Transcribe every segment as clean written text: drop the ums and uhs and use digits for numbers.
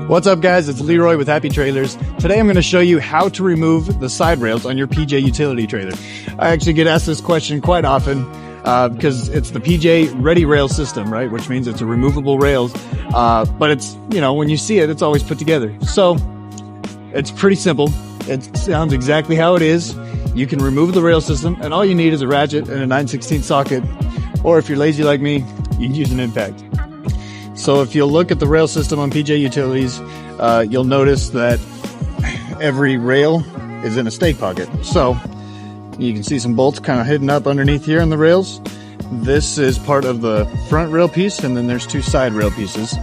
What's up guys, it's Leroy with Happy Trailers. Today I'm going to show you how to remove the side rails on your PJ utility trailer. I actually get asked this question quite often because it's the PJ Ready Rail system, right? Which means it's a removable rails, but it's, you know, when you see it, it's always put together. So it's pretty simple. It sounds exactly how it is. You can remove the rail system and all you need is a ratchet and a 9/16 socket, or if you're lazy like me, you can use an impact. So if you'll look at the rail system on PJ Utilities, you'll notice that every rail is in a stake pocket. So you can see some bolts kind of hidden up underneath here on the rails. This is part of the front rail piece, and then there's two side rail pieces.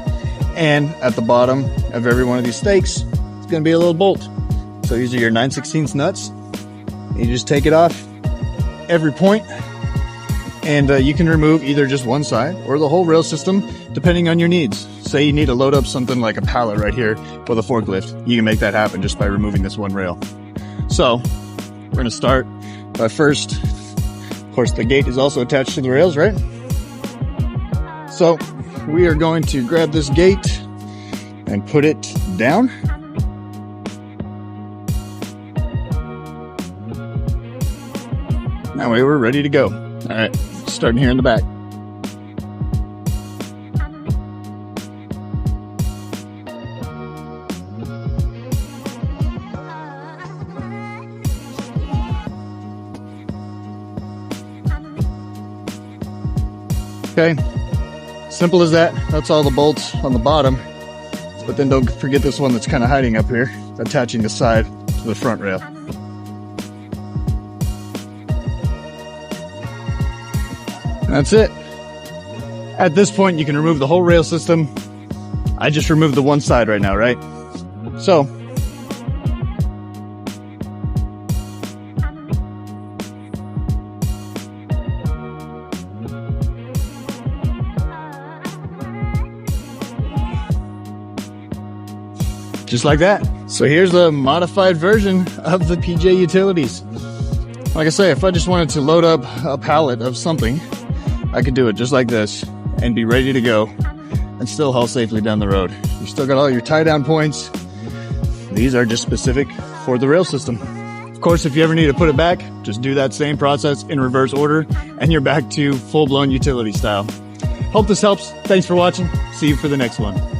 And at the bottom of every one of these stakes, it's going to be a little bolt. So these are your 9/16 nuts. You just take it off every point, and you can remove either just one side or the whole rail system, depending on your needs. Say you need to load up something like a pallet right here with a forklift. You can make that happen just by removing this one rail. So we're going to start by first, of course, the gate is also attached to the rails, right? So we are going to grab this gate and put it down. That way we're ready to go. All right, starting here in the back. Okay, simple as that. That's all the bolts on the bottom. But then don't forget this one that's kind of hiding up here, attaching the side to the front rail. That's it. At this point, you can remove the whole rail system. I just removed the one side right now, right? So, just like that. So here's a modified version of the PJ Utilities. Like I say, if I just wanted to load up a pallet of something, I could do it just like this and be ready to go and still haul safely down the road. You still got all your tie down points. These are just specific for the rail system. Of course, if you ever need to put it back, just do that same process in reverse order and you're back to full-blown utility style. Hope this helps. Thanks for watching. See you for the next one.